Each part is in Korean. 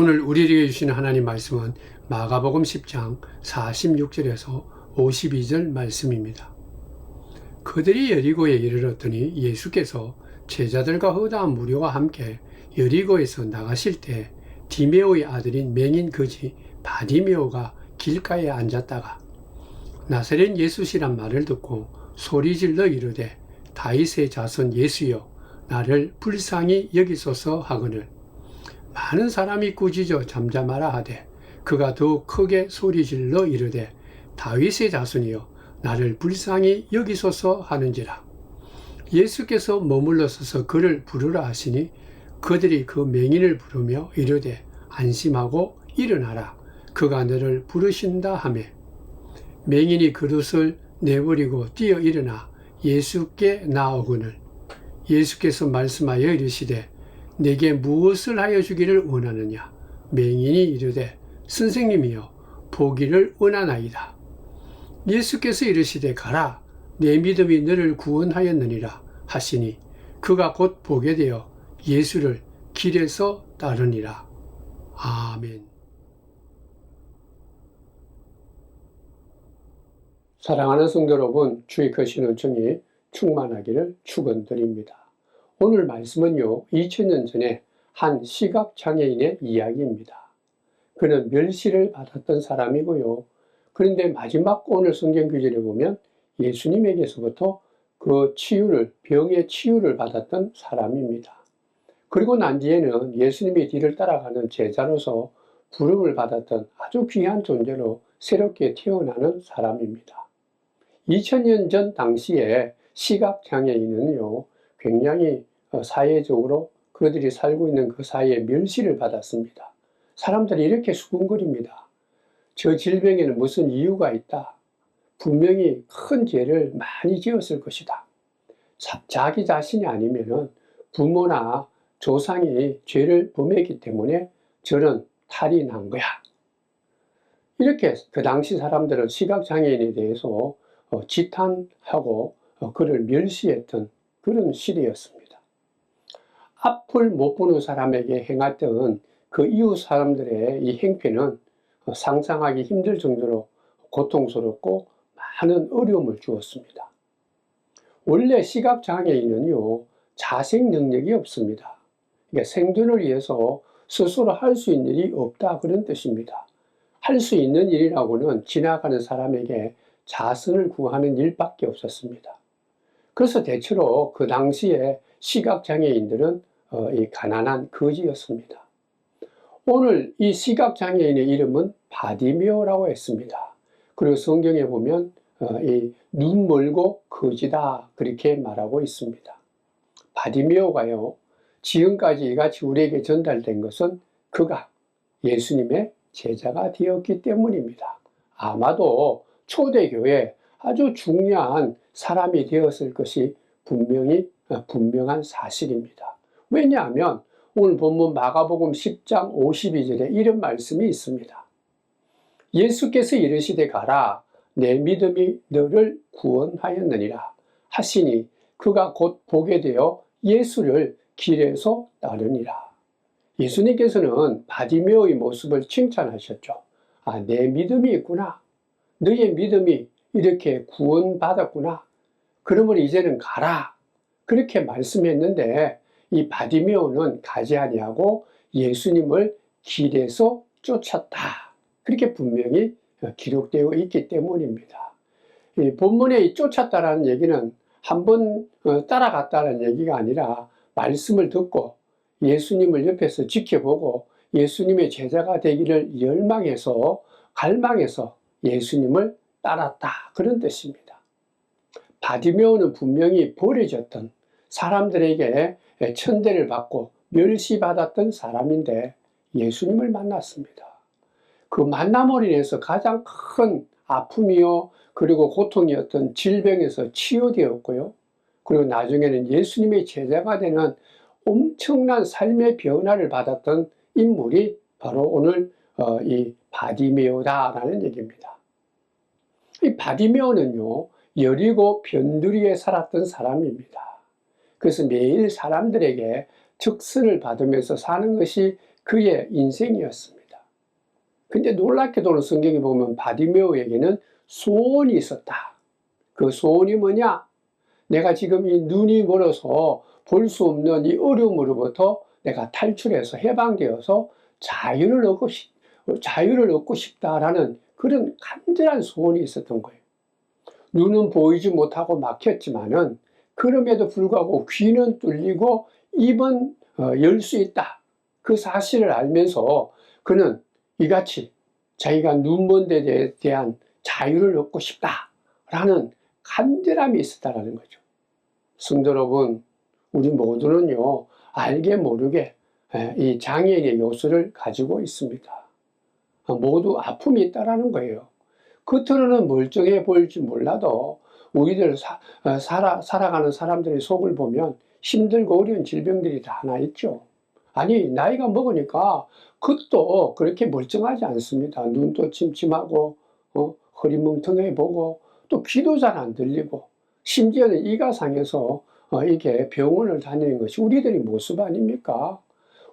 오늘 우리에게 주시는 하나님 말씀은 마가복음 10장 46절에서 52절 말씀입니다. 그들이 여리고에 이르렀더니 예수께서 제자들과 허다한 무리와 함께 여리고에서 나가실 때 디메오의 아들인 맹인 거지 바디메오가 길가에 앉았다가 나사렛 예수시란 말을 듣고 소리질러 이르되 다윗의 자손 예수여 나를 불쌍히 여기소서 하거늘 많은 사람이 꾸짖어 잠잠하라 하되 그가 더욱 크게 소리질러 이르되 다윗의 자손이여 나를 불쌍히 여기소서 하는지라. 예수께서 머물러 서서 그를 부르라 하시니 그들이 그 맹인을 부르며 이르되 안심하고 일어나라 그가 너를 부르신다 하매 맹인이 그릇을 내버리고 뛰어 일어나 예수께 나오거늘 예수께서 말씀하여 이르시되 내게 무엇을 하여 주기를 원하느냐. 맹인이 이르되 선생님이여 보기를 원하나이다. 예수께서 이르시되 가라 내 믿음이 너를 구원하였느니라 하시니 그가 곧 보게 되어 예수를 길에서 따르니라. 아멘. 사랑하는 성도 여러분, 주의 크신 은총이 충만하기를 축원드립니다. 오늘 말씀은요, 2000년 전에 한 시각장애인의 이야기입니다. 그는 멸시를 받았던 사람이고요. 그런데 마지막 오늘 성경 구절에 보면 예수님에게서부터 그 병의 치유를 받았던 사람입니다. 그리고 난 뒤에는 예수님의 뒤를 따라가는 제자로서 부름을 받았던 아주 귀한 존재로 새롭게 태어나는 사람입니다. 2000년 전 당시에 시각장애인은요, 굉장히 사회적으로 그들이 살고 있는 그 사회에 멸시를 받았습니다. 사람들이 이렇게 수군거립니다. 저 질병에는 무슨 이유가 있다. 분명히 큰 죄를 많이 지었을 것이다. 자기 자신이 아니면은 부모나 조상이 죄를 범했기 때문에 저런 탈이 난 거야. 이렇게 그 당시 사람들은 시각장애인에 대해서 지탄하고 그를 멸시했던 그런 시대였습니다. 앞을 못 보는 사람에게 행했던 그 이웃 사람들의 이 행패는 상상하기 힘들 정도로 고통스럽고 많은 어려움을 주었습니다. 원래 시각장애인은요, 자생 능력이 없습니다. 그러니까 생존을 위해서 스스로 할 수 있는 일이 없다 그런 뜻입니다. 할 수 있는 일이라고는 지나가는 사람에게 자선을 구하는 일밖에 없었습니다. 그래서 대체로 그 당시에 시각장애인들은 이 가난한 거지였습니다. 오늘 이 시각장애인의 이름은 바디메오라고 했습니다. 그리고 성경에 보면 이 눈 멀고 거지다 그렇게 말하고 있습니다. 바디메오가요, 지금까지 이같이 우리에게 전달된 것은 그가 예수님의 제자가 되었기 때문입니다. 아마도 초대교회 아주 중요한 사람이 되었을 것이 분명한 사실입니다. 왜냐하면 오늘 본문 마가복음 10장 52절에 이런 말씀이 있습니다. 예수께서 이르시되 가라 내 믿음이 너를 구원하였느니라 하시니 그가 곧 보게 되어 예수를 길에서 따르니라. 예수님께서는 바디메오의 모습을 칭찬하셨죠. 아, 내 믿음이 있구나. 너의 믿음이 이렇게 구원받았구나. 그러면 이제는 가라. 그렇게 말씀했는데 이 바디메오는 가지 아니하고 예수님을 길에서 쫓았다. 그렇게 분명히 기록되어 있기 때문입니다. 이 본문에 이 쫓았다라는 얘기는 한번 따라갔다는 얘기가 아니라 말씀을 듣고 예수님을 옆에서 지켜보고 예수님의 제자가 되기를 열망해서 갈망해서 예수님을 따랐다 그런 뜻입니다. 바디메오는 분명히 버려졌던 사람들에게 천대를 받고 멸시받았던 사람인데 예수님을 만났습니다. 그 만남으로 인해서 가장 큰 아픔이요 그리고 고통이었던 질병에서 치유되었고요. 그리고 나중에는 예수님의 제자가 되는 엄청난 삶의 변화를 받았던 인물이 바로 오늘 이 바디메오다라는 얘기입니다. 이 바디메오는요, 여리고 변두리에 살았던 사람입니다. 그래서 매일 사람들에게 적선을 받으면서 사는 것이 그의 인생이었습니다. 근데 놀랍게도는 성경에 보면 바디메오에게는 소원이 있었다. 그 소원이 뭐냐? 내가 지금 이 눈이 멀어서 볼 수 없는 이 어려움으로부터 내가 탈출해서 해방되어서 자유를 얻고 싶다라는 그런 간절한 소원이 있었던 거예요. 눈은 보이지 못하고 막혔지만은 그럼에도 불구하고 귀는 뚫리고 입은 열 수 있다. 그 사실을 알면서 그는 이같이 자기가 눈먼 데에 대한 자유를 얻고 싶다라는 간절함이 있었다라는 거죠. 성도 여러분, 우리 모두는요, 알게 모르게 이 장애인의 요소를 가지고 있습니다. 모두 아픔이 있다라는 거예요. 겉으로는 멀쩡해 보일지 몰라도 우리들 살아가는 사람들의 속을 보면 힘들고 어려운 질병들이 다 하나 있죠. 아니, 나이가 먹으니까 겉도 그렇게 멀쩡하지 않습니다. 눈도 침침하고 허리 멍텅해 보고 또 귀도 잘 안 들리고 심지어는 이가 상해서 이게 병원을 다니는 것이 우리들의 모습 아닙니까?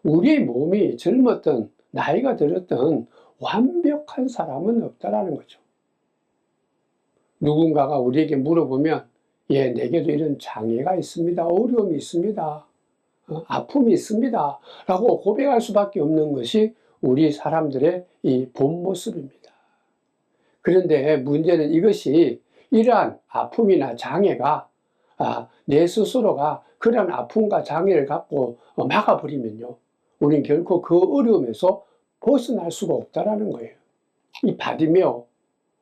우리의 몸이 젊었던 나이가 들었던 완벽한 사람은 없다라는 거죠. 누군가가 우리에게 물어보면 예, 내게도 이런 장애가 있습니다. 어려움이 있습니다. 아픔이 있습니다. 라고 고백할 수밖에 없는 것이 우리 사람들의 이 본 모습입니다. 그런데 문제는 이것이 이러한 아픔이나 장애가 내 스스로가 그런 아픔과 장애를 갖고 막아버리면요. 우리는 결코 그 어려움에서 벗어날 수가 없다라는 거예요. 이 바디메오,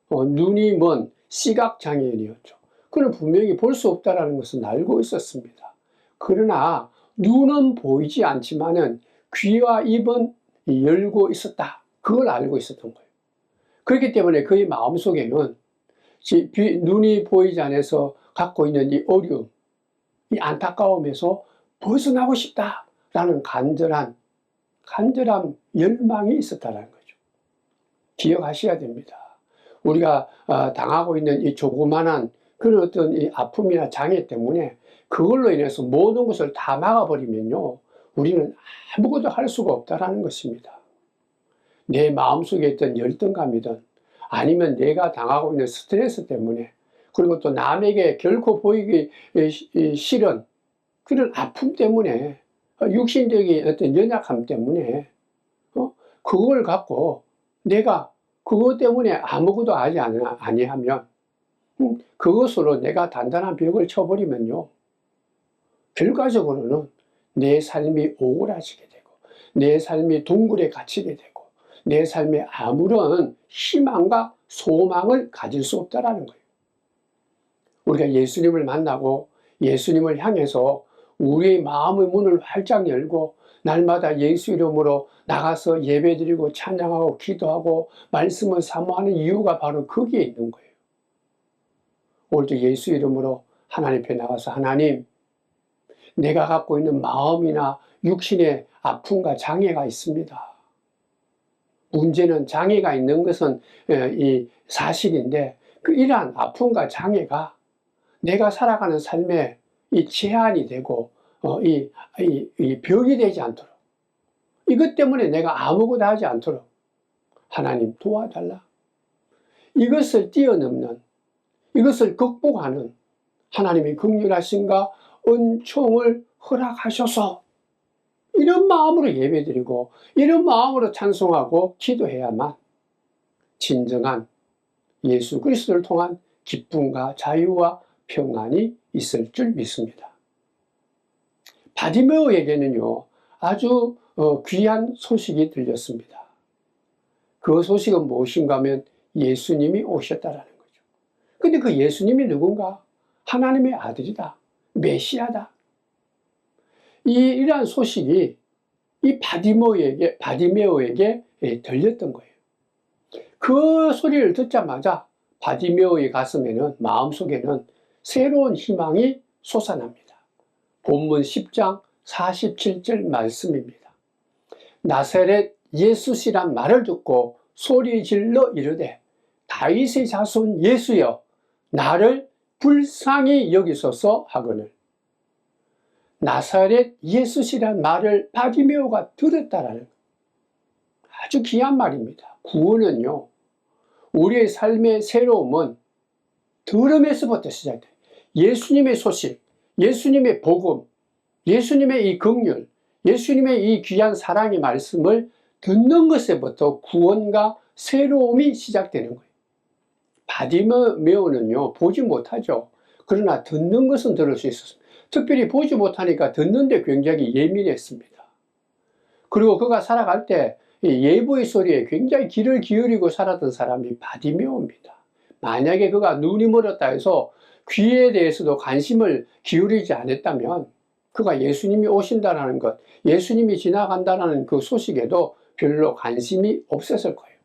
눈이 먼 시각장애인이었죠. 그는 분명히 볼 수 없다라는 것은 알고 있었습니다. 그러나 눈은 보이지 않지만은 귀와 입은 열고 있었다. 그걸 알고 있었던 거예요. 그렇기 때문에 그의 마음속에는 눈이 보이지 않아서 갖고 있는 이 어려움, 이 안타까움에서 벗어나고 싶다라는 간절한 열망이 있었다는 거죠. 기억하셔야 됩니다. 우리가 당하고 있는 이 조그만한 그런 어떤 이 아픔이나 장애 때문에 그걸로 인해서 모든 것을 다 막아버리면요, 우리는 아무것도 할 수가 없다라는 것입니다. 내 마음속에 있던 열등감이든 아니면 내가 당하고 있는 스트레스 때문에 그리고 또 남에게 결코 보이기 싫은 그런 아픔 때문에 육신적인 어떤 연약함 때문에 그걸 갖고 내가 그것 때문에 아무것도 하지 아니하면 그것으로 내가 단단한 벽을 쳐버리면요, 결과적으로는 내 삶이 오그라지게 되고 내 삶이 동굴에 갇히게 되고 내 삶에 아무런 희망과 소망을 가질 수 없다라는 거예요. 우리가 예수님을 만나고 예수님을 향해서 우리의 마음의 문을 활짝 열고 날마다 예수 이름으로 나가서 예배드리고 찬양하고 기도하고 말씀을 사모하는 이유가 바로 거기에 있는 거예요. 오늘도 예수 이름으로 하나님 앞에 나가서 하나님, 내가 갖고 있는 마음이나 육신의 아픔과 장애가 있습니다. 문제는 장애가 있는 것은 이 사실인데 이러한 아픔과 장애가 내가 살아가는 삶에 이 제한이 되고 이 벽이 되지 않도록, 이것 때문에 내가 아무것도 하지 않도록 하나님 도와달라. 이것을 뛰어넘는, 이것을 극복하는 하나님의 긍휼하심과 은총을 허락하셔서 이런 마음으로 예배드리고 이런 마음으로 찬송하고 기도해야만 진정한 예수 그리스도를 통한 기쁨과 자유와 평안이 있을 줄 믿습니다. 바디메오에게는요, 아주 귀한 소식이 들렸습니다. 그 소식은 무엇인가 하면 예수님이 오셨다라는 거죠. 근데 그 예수님이 누군가? 하나님의 아들이다. 메시아다. 이러한 소식이 이 바디메오에게 들렸던 거예요. 그 소리를 듣자마자 바디메오의 가슴에는, 마음속에는 새로운 희망이 솟아납니다. 본문 10장 47절 말씀입니다. 나사렛 예수시란 말을 듣고 소리 질러 이르되 다윗의 자손 예수여 나를 불쌍히 여기소서 하거늘. 나사렛 예수시란 말을 바디메오가 들었다라는 거예요. 아주 귀한 말입니다. 구원은요, 우리의 삶의 새로움은 들음에서부터 시작돼요. 예수님의 소식, 예수님의 복음, 예수님의 이 긍휼, 예수님의 이 귀한 사랑의 말씀을 듣는 것에부터 구원과 새로움이 시작되는 거예요. 바디메오는요, 보지 못하죠. 그러나 듣는 것은 들을 수 있었습니다. 특별히 보지 못하니까 듣는데 굉장히 예민했습니다. 그리고 그가 살아갈 때 예보의 소리에 굉장히 귀를 기울이고 살았던 사람이 바디메오입니다. 만약에 그가 눈이 멀었다 해서 귀에 대해서도 관심을 기울이지 않았다면 그가 예수님이 오신다는 것, 예수님이 지나간다는 그 소식에도 별로 관심이 없었을 거예요.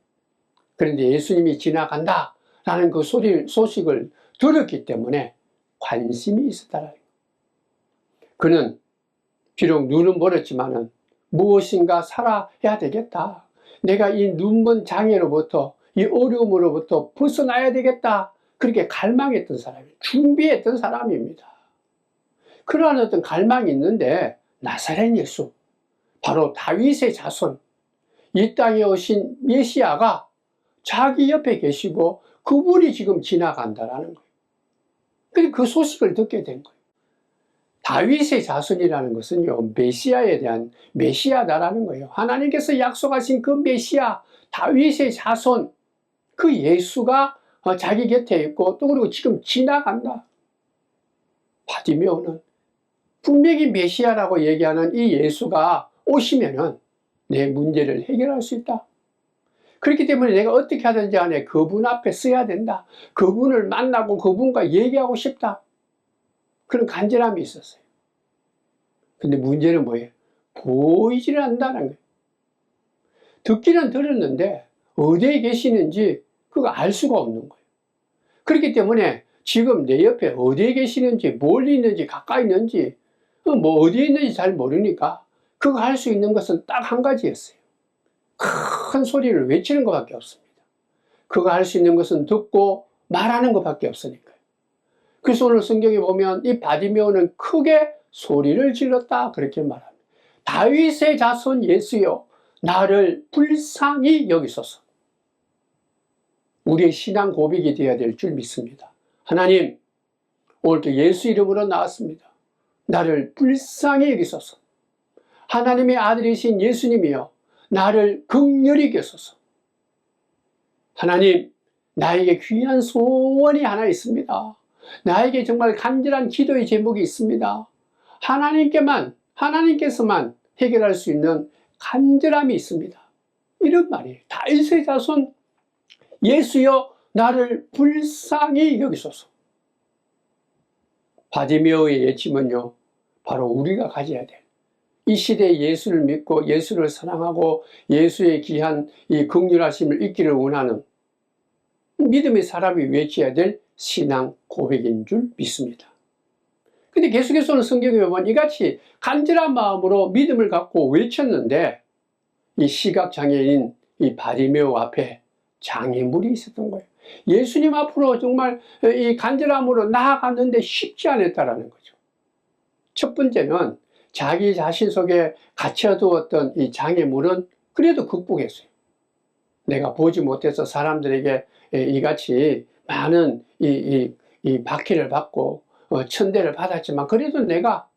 그런데 예수님이 지나간다라는 그 소식을 들었기 때문에 관심이 있었다는 거예요. 그는 비록 눈은 멀었지만은 무엇인가 살아야 되겠다. 내가 이 눈먼 장애로부터, 이 어려움으로부터 벗어나야 되겠다. 그렇게 갈망했던 사람이에요. 준비했던 사람입니다. 그러한 어떤 갈망이 있는데 나사렛 예수, 바로 다윗의 자손, 이 땅에 오신 메시아가 자기 옆에 계시고 그분이 지금 지나간다라는 거예요. 그래서 그 소식을 듣게 된 거예요. 다윗의 자손이라는 것은요, 메시아에 대한 메시아다라는 거예요. 하나님께서 약속하신 그 메시아, 다윗의 자손, 그 예수가 자기 곁에 있고 또 그리고 지금 지나간다. 바디메오는 분명히 메시아라고 얘기하는 이 예수가 오시면은 내 문제를 해결할 수 있다. 그렇기 때문에 내가 어떻게 하든지 간에 그분 앞에 서야 된다. 그분을 만나고 그분과 얘기하고 싶다. 그런 간절함이 있었어요. 근데 문제는 뭐예요? 보이지를 않는다는 거예요. 듣기는 들었는데 어디에 계시는지 그거 알 수가 없는 거예요. 그렇기 때문에 지금 내 옆에 어디에 계시는지, 멀리 있는지, 가까이 있는지, 뭐 어디에 있는지 잘 모르니까 그거 할 수 있는 것은 딱 한 가지였어요. 큰 소리를 외치는 것밖에 없습니다. 그거 할 수 있는 것은 듣고 말하는 것밖에 없으니까요. 그래서 오늘 성경에 보면 이 바디메오는 크게 소리를 질렀다 그렇게 말합니다. 다윗의 자손 예수여, 나를 불쌍히 여기소서. 우리의 신앙 고백이 되어야 될 줄 믿습니다. 하나님, 오늘도 예수 이름으로 나왔습니다. 나를 불쌍히 여기소서. 하나님의 아들이신 예수님이여, 나를 긍휼히 여기소서. 하나님, 나에게 귀한 소원이 하나 있습니다. 나에게 정말 간절한 기도의 제목이 있습니다. 하나님께서만 해결할 수 있는 간절함이 있습니다. 이런 말이에요. 다윗의 자손 예수여, 나를 불쌍히 여기소서. 바디메오의 예침은요, 바로 우리가 가져야 될, 이 시대에 예수를 믿고 예수를 사랑하고 예수의 귀한 이 긍휼하심을 잊기를 원하는 믿음의 사람이 외쳐야 될 신앙 고백인 줄 믿습니다. 근데 계속해서 성경에 보면 이같이 간절한 마음으로 믿음을 갖고 외쳤는데 이 시각장애인 이 바디메오 앞에 장애물이 있었던 거예요. 예수님 앞으로 정말 이 간절함으로 나아갔는데 쉽지 않았다라는 거죠. 첫 번째는 자기 자신 속에 갇혀두었던 이 장애물은 그래도 극복했어요. 내가 보지 못해서 사람들에게 이같이 많은 이 박해를 받고 천대를 받았지만 그래도 내가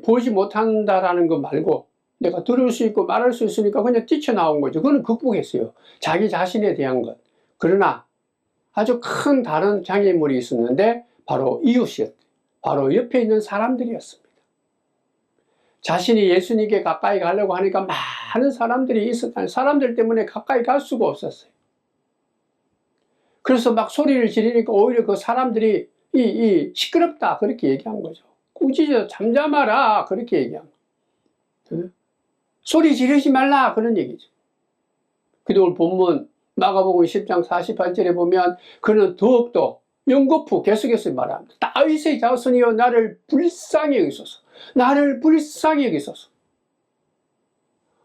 보지 못한다라는 것 말고 내가 들을 수 있고 말할 수 있으니까 그냥 뛰쳐나온 거죠. 그거는 극복했어요. 자기 자신에 대한 것. 그러나 아주 큰 다른 장애물이 있었는데 바로 이웃이었대요. 바로 옆에 있는 사람들이었습니다. 자신이 예수님께 가까이 가려고 하니까 많은 사람들이 있었다는, 사람들 때문에 가까이 갈 수가 없었어요. 그래서 막 소리를 지르니까 오히려 그 사람들이 시끄럽다 그렇게 얘기한 거죠. 꾸짖어 잠잠하라 그렇게 얘기한 거예요. 소리 지르지 말라 그런 얘기죠. 그리고 오늘 본문 마가복음 10장 48절에 보면 그는 더욱더 연거푸 계속해서 말합니다. 다윗의 자손이여, 나를 불쌍히 여기소서. 나를 불쌍히 여기소서.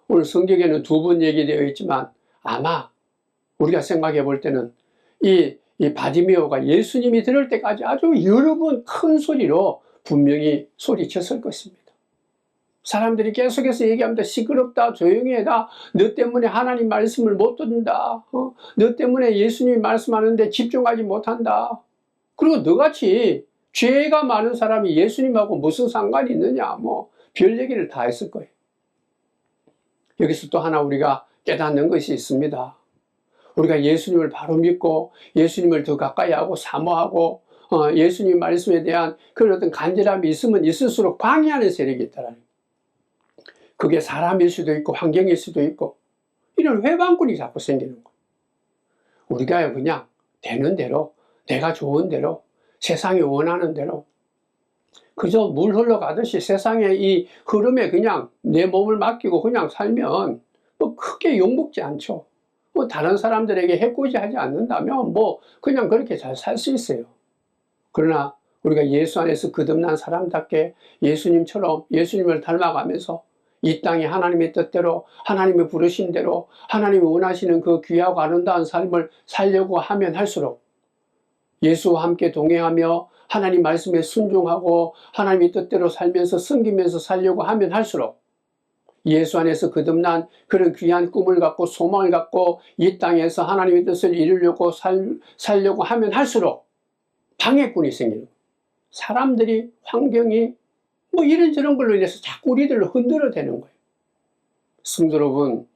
오늘 성경에는 두 번 얘기되어 있지만 아마 우리가 생각해 볼 때는 이 바디메오가 예수님이 들을 때까지 아주 여러 번 큰 소리로 분명히 소리쳤을 것입니다. 사람들이 계속해서 얘기합니다. 시끄럽다, 조용히 해라. 너 때문에 하나님 말씀을 못 듣는다. 너 때문에 예수님이 말씀하는데 집중하지 못한다. 그리고 너같이 죄가 많은 사람이 예수님하고 무슨 상관이 있느냐. 뭐 별 얘기를 다 했을 거예요. 여기서 또 하나 우리가 깨닫는 것이 있습니다. 우리가 예수님을 바로 믿고 예수님을 더 가까이 하고 사모하고 예수님 말씀에 대한 그런 어떤 간절함이 있으면 있을수록 방해하는 세력이 있다라는 거예요. 그게 사람일 수도 있고 환경일 수도 있고 이런 회방꾼이 자꾸 생기는 거예요. 우리가 그냥 되는 대로 내가 좋은 대로 세상이 원하는 대로 그저 물 흘러가듯이 세상의 이 흐름에 그냥 내 몸을 맡기고 그냥 살면 뭐 크게 욕먹지 않죠. 뭐 다른 사람들에게 해코지하지 않는다면 뭐 그냥 그렇게 잘 살 수 있어요. 그러나 우리가 예수 안에서 거듭난 사람답게 예수님처럼 예수님을 닮아가면서 이 땅에 하나님의 뜻대로 하나님의 부르신 대로 하나님이 원하시는 그 귀하고 아름다운 삶을 살려고 하면 할수록 예수와 함께 동행하며 하나님 말씀에 순종하고 하나님의 뜻대로 살면서 섬기면서 살려고 하면 할수록 예수 안에서 거듭난 그런 귀한 꿈을 갖고 소망을 갖고 이 땅에서 하나님의 뜻을 이루려고 살려고 하면 할수록 방해꾼이 생기는 거예요. 사람들이 환경이 뭐 이런저런 걸로 인해서 자꾸 우리들을 흔들어대는 거예요. 성도 여러분,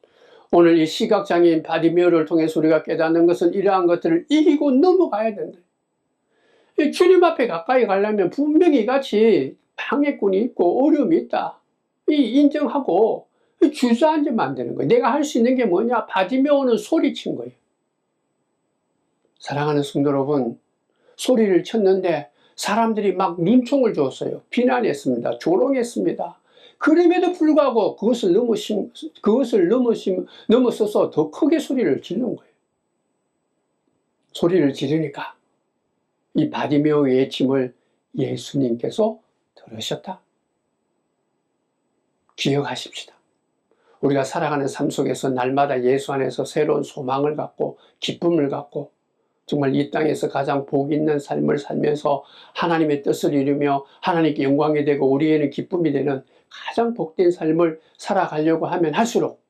오늘 이 시각장애인 바디메오를 통해서 우리가 깨닫는 것은 이러한 것들을 이기고 넘어가야 된다. 주님 앞에 가까이 가려면 분명히 같이 방해꾼이 있고 어려움이 있다. 이 인정하고 주저앉으면 안 되는 거예요. 내가 할 수 있는 게 뭐냐? 바디메오는 소리친 거예요. 사랑하는 성도 여러분, 소리를 쳤는데 사람들이 막 눈총을 줬어요. 비난했습니다. 조롱했습니다. 그럼에도 불구하고 그것을 넘어서서 더 크게 소리를 지른 거예요. 소리를 지르니까 이 바디메오의 외침을 예수님께서 들으셨다. 기억하십시다. 우리가 살아가는 삶 속에서 날마다 예수 안에서 새로운 소망을 갖고 기쁨을 갖고 정말 이 땅에서 가장 복 있는 삶을 살면서 하나님의 뜻을 이루며 하나님께 영광이 되고 우리에는 기쁨이 되는 가장 복된 삶을 살아가려고 하면 할수록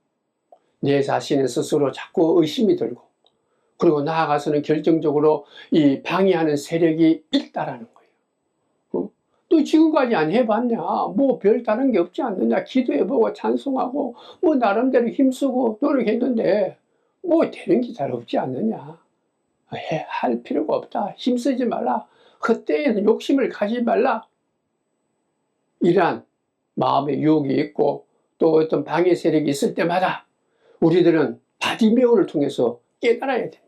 내 자신의 스스로 자꾸 의심이 들고 그리고 나아가서는 결정적으로 이 방해하는 세력이 있다라는 거예요. 또 지금까지 안 해봤냐? 뭐 별 다른 게 없지 않느냐? 기도해보고 찬송하고 뭐 나름대로 힘쓰고 노력했는데 뭐 되는 게 잘 없지 않느냐? 할 필요가 없다. 힘쓰지 말라. 그때에는 욕심을 가지지 말라. 이러한 마음의 유혹이 있고 또 어떤 방해 세력이 있을 때마다 우리들은 바디메오를 통해서 깨달아야 됩니다.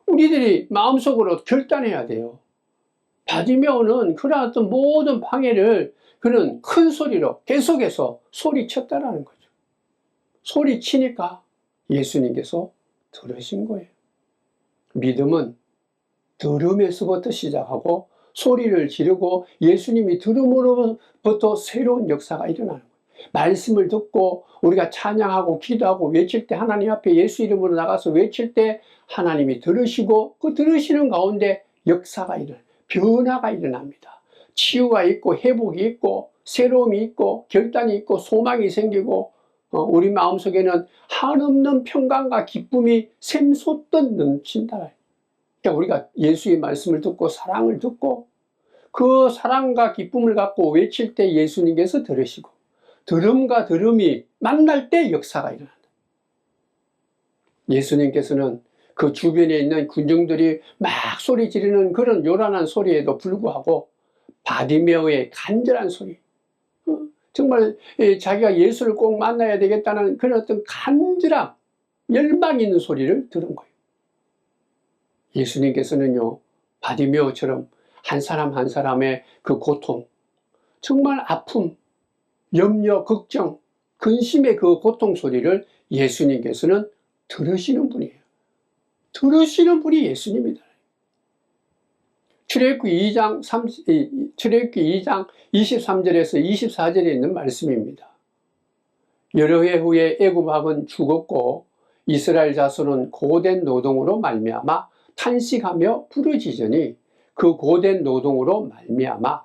우리들이 마음속으로 결단해야 돼요. 바디메오는 그런 어떤 모든 방해를 그런 큰 소리로 계속해서 소리쳤다라는 거죠. 소리치니까 예수님께서 들으신 거예요. 믿음은 들음에서부터 시작하고 소리를 지르고 예수님이 들음으로부터 새로운 역사가 일어나는 거예요. 말씀을 듣고 우리가 찬양하고 기도하고 외칠 때 하나님 앞에 예수 이름으로 나가서 외칠 때 하나님이 들으시고 그 들으시는 가운데 역사가 일어나요. 변화가 일어납니다. 치유가 있고 회복이 있고 새로움이 있고 결단이 있고 소망이 생기고 우리 마음속에는 한없는 평강과 기쁨이 샘솟듯 넘친다. 그러니까 우리가 예수의 말씀을 듣고 사랑을 듣고 그 사랑과 기쁨을 갖고 외칠 때 예수님께서 들으시고 들음과 들음이 만날 때 역사가 일어난다. 예수님께서는 그 주변에 있는 군중들이 막 소리 지르는 그런 요란한 소리에도 불구하고 바디메오의 간절한 소리, 정말 자기가 예수를 꼭 만나야 되겠다는 그런 어떤 간절함, 열망 있는 소리를 들은 거예요. 예수님께서는요, 바디메오처럼 한 사람 한 사람의 그 고통, 정말 아픔, 염려, 걱정, 근심의 그 고통 소리를 예수님께서는 들으시는 분이에요. 들으시는 분이 예수님이다. 출애굽기 2장 23절에서 24절에 있는 말씀입니다. 여러 해 후에 애굽 왕은 죽었고 이스라엘 자손은 고된 노동으로 말미암아 탄식하며 부르짖으니 그 고된 노동으로 말미암아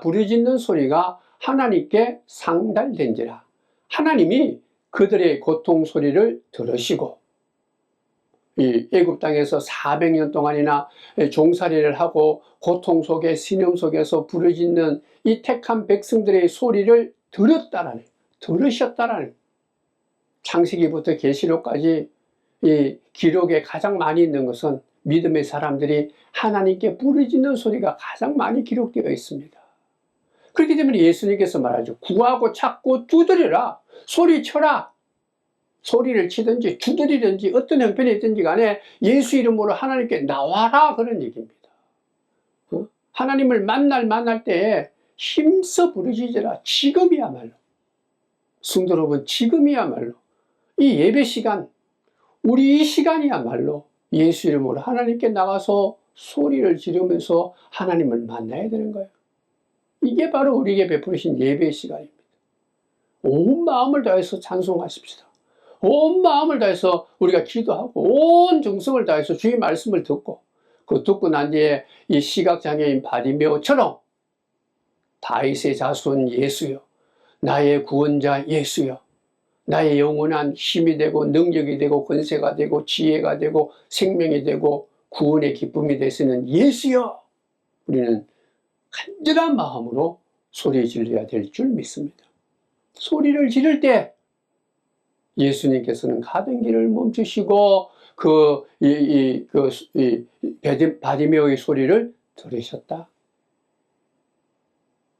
부르짖는 소리가 하나님께 상달된지라. 하나님이 그들의 고통 소리를 들으시고 이 애굽 땅에서 400년 동안이나 종살이를 하고 고통 속에 신음 속에서 부르짖는 이 택한 백성들의 소리를 들으셨다라는 창세기부터 계시록까지 이 기록에 가장 많이 있는 것은 믿음의 사람들이 하나님께 부르짖는 소리가 가장 많이 기록되어 있습니다. 그렇기 때문에 예수님께서 말하죠. 구하고 찾고 두드리라. 소리쳐라. 소리를 치든지 두드리든지 어떤 형편이 있든지 간에 예수 이름으로 하나님께 나와라, 그런 얘기입니다. 하나님을 만날 때에 힘써 부르짖으라. 지금이야말로, 성도 여러분, 지금이야말로 이 예배 시간, 우리 이 시간이야말로 예수 이름으로 하나님께 나가서 소리를 지르면서 하나님을 만나야 되는 거예요. 이게 바로 우리에게 베푸신 예배의 시간입니다. 온 마음을 다해서 찬송하십시다. 온 마음을 다해서 우리가 기도하고 온 정성을 다해서 주의 말씀을 듣고, 그 듣고 난 뒤에 이 시각장애인 바디메오처럼 다윗의 자손 예수여, 나의 구원자 예수여, 나의 영원한 힘이 되고 능력이 되고 권세가 되고 지혜가 되고 생명이 되고 구원의 기쁨이 되시는 예수여, 우리는 간절한 마음으로 소리 질러야 될 줄 믿습니다. 소리를 지를 때 예수님께서는 가던 길을 멈추시고 바디메오의 소리를 들으셨다.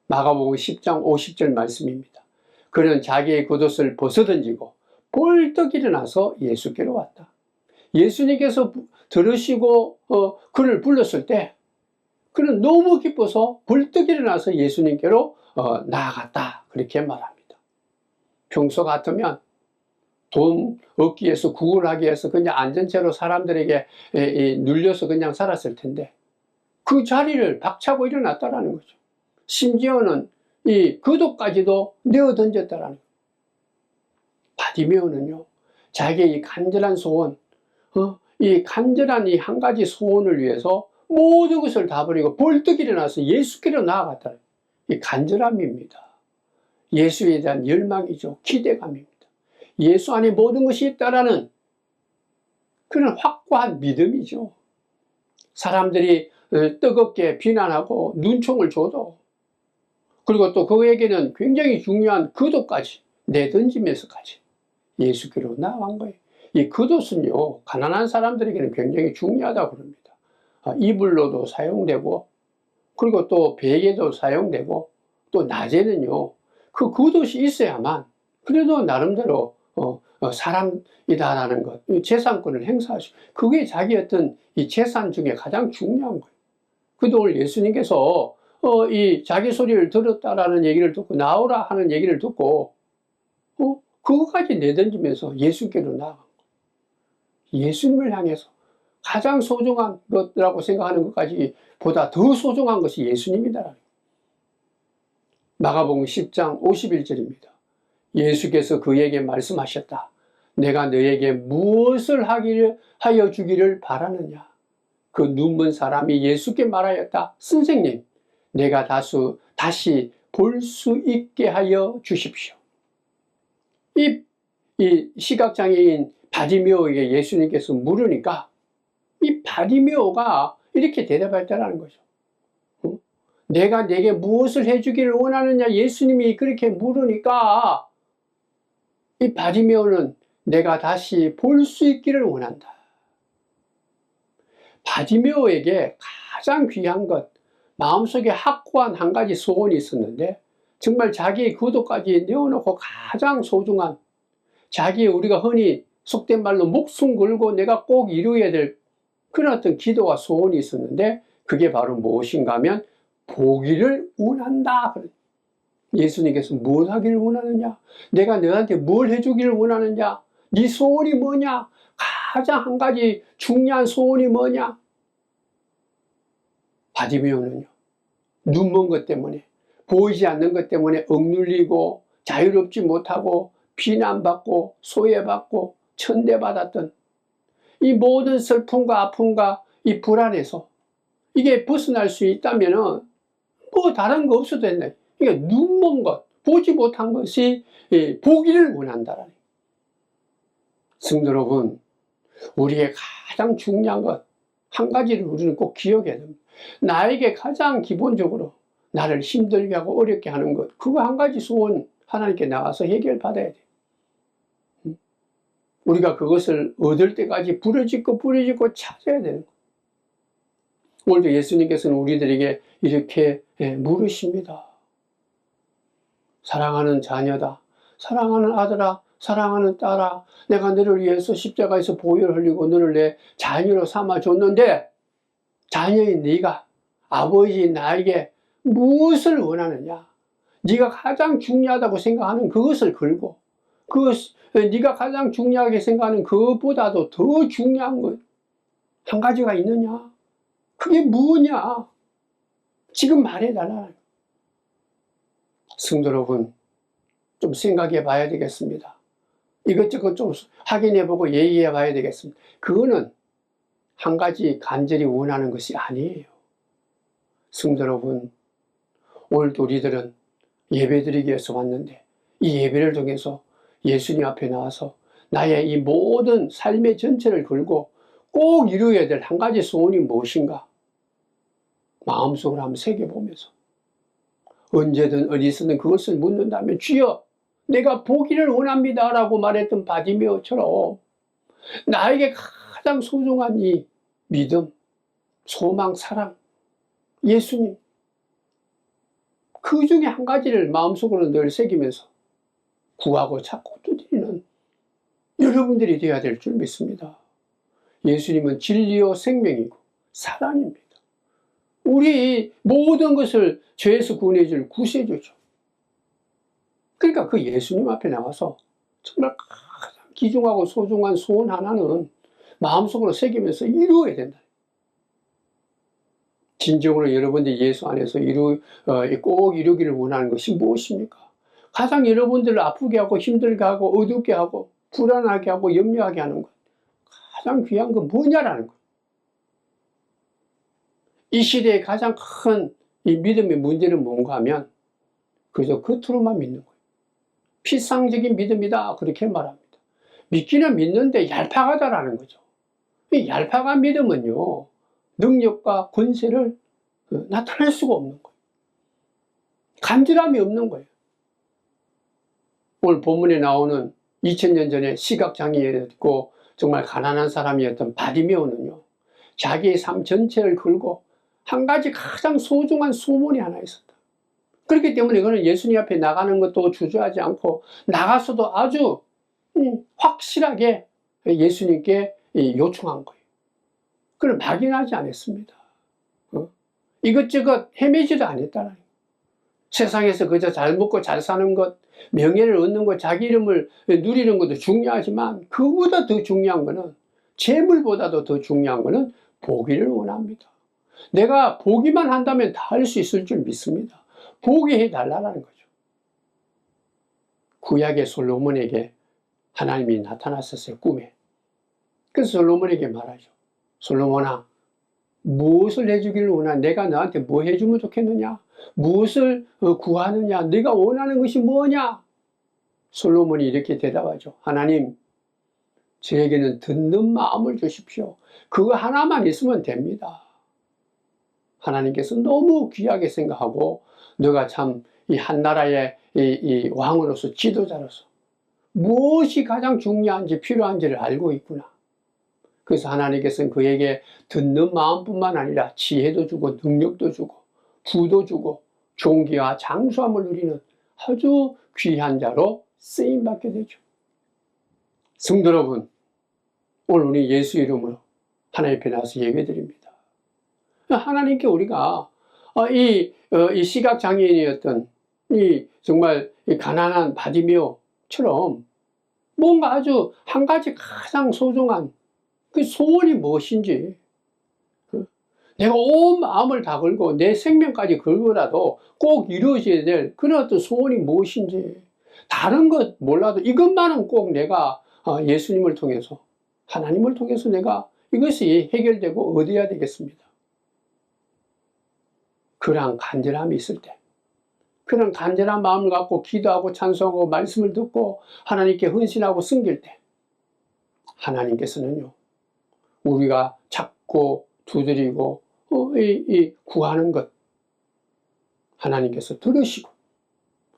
마가복음 10장 50절 말씀입니다. 그는 자기의 겉옷을 벗어던지고 벌떡 일어나서 예수께로 왔다. 예수님께서 들으시고 그를 불렀을 때 그는 너무 기뻐서 벌떡 일어나서 예수님께로 나아갔다, 그렇게 말합니다. 평소 같으면 돈 얻기 위해서, 구걸하기 위해서 그냥 앉은 채로 사람들에게 눌려서 그냥 살았을 텐데 그 자리를 박차고 일어났다라는 거죠. 심지어는 이 겉옷까지도 내어 던졌다라는 거예요. 바디메오는요, 자기의 이 간절한 소원, 이 간절한 이 한 가지 소원을 위해서 모든 것을 다 버리고 벌떡 일어나서 예수께로 나아갔다. 이 간절함입니다. 예수에 대한 열망이죠. 기대감입니다. 예수 안에 모든 것이 있다라는 그런 확고한 믿음이죠. 사람들이 뜨겁게 비난하고 눈총을 줘도, 그리고 또 그에게는 굉장히 중요한 겉옷까지 내던지면서까지 예수께로 나아간 거예요. 이 겉옷은요, 가난한 사람들에게는 굉장히 중요하다고 그럽니다. 이불로도 사용되고, 그리고 또 베개도 사용되고, 또 낮에는요, 그 겉옷이 있어야만 그래도 나름대로 사람이다라는 것, 재산권을 행사하시고, 그게 자기 어떤 이 재산 중에 가장 중요한 거예요. 그런데 오늘 예수님께서 이 자기 소리를 들었다라는 얘기를 듣고, 나오라 하는 얘기를 듣고 그것까지 내던지면서 예수께로 나아간 거예요. 예수님을 향해서 가장 소중한 것이라고 생각하는 것까지 보다 더 소중한 것이 예수님이다. 마가복음 10장 51절입니다. 예수께서 그에게 말씀하셨다. 내가 너에게 무엇을 하여 주기를 바라느냐? 그 눈먼 사람이 예수께 말하였다. 선생님, 내가 다시 볼 수 있게 하여 주십시오. 이 시각장애인 바디메오에게 예수님께서 물으니까 이 바디메오가 이렇게 대답했다는 거죠. 내가 내게 무엇을 해주기를 원하느냐? 예수님이 그렇게 물으니까 이 바디메오는 내가 다시 볼 수 있기를 원한다. 바디메오에게 가장 귀한 것, 마음속에 확고한 한 가지 소원이 있었는데, 정말 자기의 겉옷까지 내어놓고 가장 소중한, 자기의 우리가 흔히 속된 말로 목숨 걸고 내가 꼭 이루어야 될 그런 어떤 기도와 소원이 있었는데, 그게 바로 무엇인가 하면 보기를 원한다. 예수님께서 뭘 하기를 원하느냐? 내가 너한테 뭘 해주기를 원하느냐? 네 소원이 뭐냐? 가장 한 가지 중요한 소원이 뭐냐? 바디메오는요, 눈먼 것 때문에, 보이지 않는 것 때문에 억눌리고 자유롭지 못하고 비난받고 소외받고 천대받았던 이 모든 슬픔과 아픔과 이 불안에서 이게 벗어날 수 있다면은 뭐 다른 거 없어도 된다. 그러니까 눈먼 것, 보지 못한 것이 보기를 원한다라는. 성도 여러분, 우리의 가장 중요한 것 한 가지를 우리는 꼭 기억해야 됩니다. 나에게 가장 기본적으로 나를 힘들게 하고 어렵게 하는 것, 그거 한 가지 소원 하나님께 나가서 해결받아야 돼. 우리가 그것을 얻을 때까지 부르짖고 찾아야 되는 거예요. 오늘도 예수님께서는 우리들에게 이렇게 물으십니다. 사랑하는 자녀다, 사랑하는 아들아, 사랑하는 딸아, 내가 너를 위해서 십자가에서 보혈을 흘리고 너를 내 자녀로 삼아줬는데 자녀인 네가 아버지 나에게 무엇을 원하느냐? 네가 가장 중요하다고 생각하는 그것을 걸고 네가 가장 중요하게 생각하는 그것보다도 더 중요한 것 한 가지가 있느냐? 그게 뭐냐? 지금 말해달라. 성도 여러분, 좀 생각해 봐야 되겠습니다. 이것저것 좀 확인해 보고 예의해 봐야 되겠습니다. 그거는 한 가지 간절히 원하는 것이 아니에요. 성도 여러분, 오늘도 우리들은 예배드리기 위해서 왔는데 이 예배를 통해서 예수님 앞에 나와서 나의 이 모든 삶의 전체를 걸고 꼭 이루어야 될 한 가지 소원이 무엇인가? 마음속으로 한번 새겨보면서 언제든 어디서든 그것을 묻는다면 주여 내가 보기를 원합니다 라고 말했던 바디메오처럼 나에게 가장 소중한 이 믿음, 소망, 사랑, 예수님 그 중에 한 가지를 마음속으로 늘 새기면서 구하고 찾고 두드리는 여러분들이 되어야 될 줄 믿습니다. 예수님은 진리요 생명이고 사랑입니다. 우리 모든 것을 죄에서 구원해 줄 구세주죠. 그러니까 그 예수님 앞에 나와서 정말 가장 귀중하고 소중한 소원 하나는 마음속으로 새기면서 이루어야 된다. 진정으로 여러분들이 예수 안에서 꼭 이루기를 원하는 것이 무엇입니까? 가장 여러분들을 아프게 하고 힘들게 하고 어둡게 하고 불안하게 하고 염려하게 하는 것 가장 귀한 건 뭐냐라는 것. 이 시대의 가장 큰 이 믿음의 문제는 뭔가 하면 그저 겉으로만 믿는 거예요. 피상적인 믿음이다 그렇게 말합니다. 믿기는 믿는데 얄팍하다라는 거죠. 이 얄팍한 믿음은요 능력과 권세를 나타낼 수가 없는 거예요. 간절함이 없는 거예요. 오늘 본문에 나오는 2000년 전에 시각장애였고 정말 가난한 사람이었던 바디메오는요 자기의 삶 전체를 걸고 한 가지 가장 소중한 소원이 하나 있었다. 그렇기 때문에 그는 예수님 앞에 나가는 것도 주저하지 않고 나가서도 아주 확실하게 예수님께 요청한 거예요. 그걸 막연하지 않았습니다. 이것저것 헤매지도 않았다는 거예요. 세상에서 그저 잘 먹고 잘 사는 것, 명예를 얻는 것, 자기 이름을 누리는 것도 중요하지만 그보다 더 중요한 것은 재물보다도 더 중요한 것은 보기를 원합니다. 내가 보기만 한다면 다 할 수 있을 줄 믿습니다. 보게 해달라는 거죠. 구약의 솔로몬에게 하나님이 나타났었어요. 꿈에. 그래서 솔로몬에게 말하죠. 솔로몬아 무엇을 해주기를 원하냐? 내가 너한테 뭐 해주면 좋겠느냐? 무엇을 구하느냐? 네가 원하는 것이 뭐냐? 솔로몬이 이렇게 대답하죠. 하나님 저에게는 듣는 마음을 주십시오. 그거 하나만 있으면 됩니다. 하나님께서 너무 귀하게 생각하고 너가 참 이 한 나라의 이 왕으로서 지도자로서 무엇이 가장 중요한지 필요한지를 알고 있구나. 그래서 하나님께서는 그에게 듣는 마음뿐만 아니라 지혜도 주고 능력도 주고 부도 주고 존귀와 장수함을 누리는 아주 귀한 자로 쓰임받게 되죠. 성도 여러분, 오늘 우리 예수 이름으로 하나님 앞에 나와서 예배드립니다. 하나님께 우리가 이 시각장애인이었던 이 정말 가난한 바디메오처럼 뭔가 아주 한 가지 가장 소중한 그 소원이 무엇인지 내가 온 마음을 다 걸고 내 생명까지 걸고라도 꼭 이루어져야 될 그런 어떤 소원이 무엇인지 다른 것 몰라도 이것만은 꼭 내가 예수님을 통해서 하나님을 통해서 내가 이것이 해결되고 얻어야 되겠습니다. 그러한 간절함이 있을 때 그런 간절한 마음을 갖고 기도하고 찬송하고 말씀을 듣고 하나님께 헌신하고 섬길 때 하나님께서는요, 우리가 찾고 두드리고 구하는 것 하나님께서 들으시고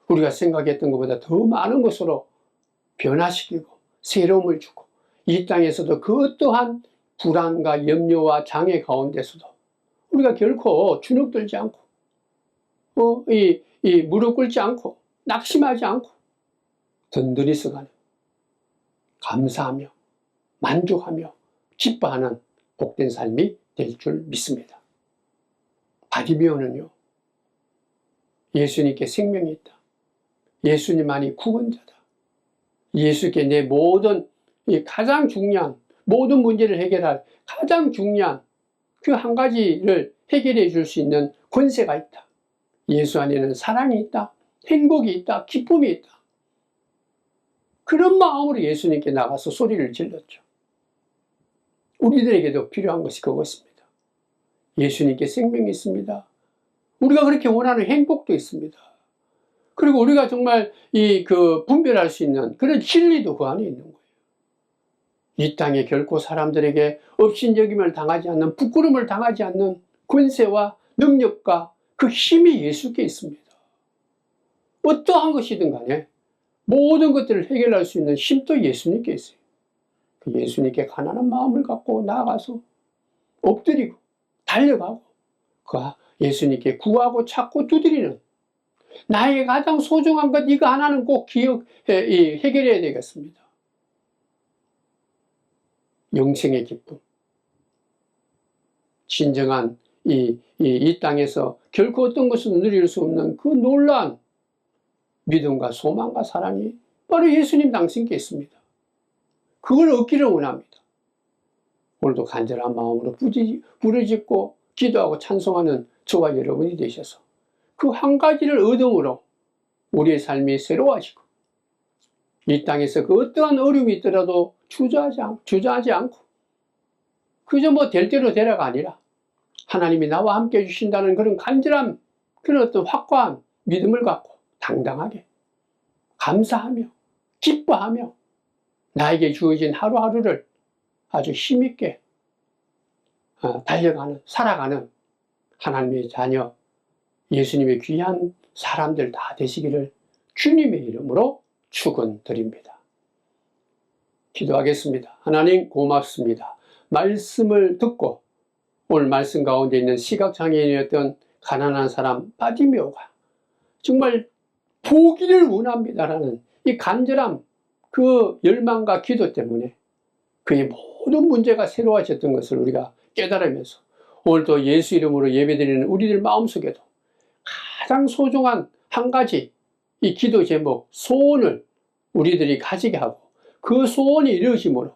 우리가 생각했던 것보다 더 많은 것으로 변화시키고 새로움을 주고 이 땅에서도 그 어떠한 불안과 염려와 장애 가운데서도 우리가 결코 주눅들지 않고 무릎 꿇지 않고 낙심하지 않고 든든히 서가는 감사하며 만족하며 기뻐하는 복된 삶이 될 줄 믿습니다. 바디메오는요, 예수님께 생명이 있다. 예수님만이 구원자다. 예수께 내 모든 가장 중요한 모든 문제를 해결할 가장 중요한 그 한 가지를 해결해 줄 수 있는 권세가 있다. 예수 안에는 사랑이 있다. 행복이 있다. 기쁨이 있다. 그런 마음으로 예수님께 나가서 소리를 질렀죠. 우리들에게도 필요한 것이 그것입니다. 예수님께 생명이 있습니다. 우리가 그렇게 원하는 행복도 있습니다. 그리고 우리가 정말 분별할 수 있는 그런 진리도 그 안에 있는 거예요. 이 땅에 결코 사람들에게 업신여김을 당하지 않는, 부끄러움을 당하지 않는 권세와 능력과 그 힘이 예수께 있습니다. 어떠한 것이든 간에 모든 것들을 해결할 수 있는 힘도 예수님께 있어요. 그 예수님께 가난한 마음을 갖고 나아가서 엎드리고 달려가고 그 예수님께 구하고 찾고 두드리는 나에게 가장 소중한 것 이거 하나는 꼭 해결해야 되겠습니다. 영생의 기쁨. 진정한 이 땅에서 결코 어떤 것을 누릴 수 없는 그 놀라운 믿음과 소망과 사랑이 바로 예수님 당신께 있습니다. 그걸 얻기를 원합니다. 오늘도 간절한 마음으로 부르짖고 기도하고 찬송하는 저와 여러분이 되셔서 그 한 가지를 얻음으로 우리의 삶이 새로워지고 이 땅에서 그 어떠한 어려움이 있더라도 주저하지 않고 그저 될 대로 되라가 아니라 하나님이 나와 함께 해주신다는 그런 간절한 그런 어떤 확고한 믿음을 갖고 당당하게 감사하며 기뻐하며 나에게 주어진 하루하루를 아주 힘있게 살아가는 하나님의 자녀, 예수님의 귀한 사람들 다 되시기를 주님의 이름으로 축원드립니다. 기도하겠습니다. 하나님 고맙습니다. 말씀을 듣고 오늘 말씀 가운데 있는 시각장애인이었던 가난한 사람 바디메오가 정말 보기를 원합니다라는 이 간절함, 그 열망과 기도 때문에 그의 모든 문제가 새로워졌던 것을 우리가 깨달으면서 오늘도 예수 이름으로 예배드리는 우리들 마음속에도 가장 소중한 한 가지 이 기도 제목, 소원을 우리들이 가지게 하고 그 소원이 이루어짐으로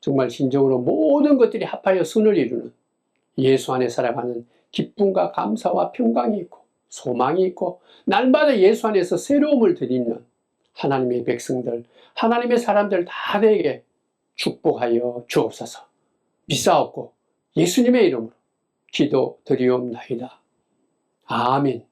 정말 진정으로 모든 것들이 합하여 선을 이루는 예수 안에 살아가는 기쁨과 감사와 평강이 있고 소망이 있고 날마다 예수 안에서 새로움을 드리는 하나님의 백성들, 하나님의 사람들 다 되게 축복하여 주옵소서. 믿사옵고 예수님의 이름으로 기도드리옵나이다. 아멘.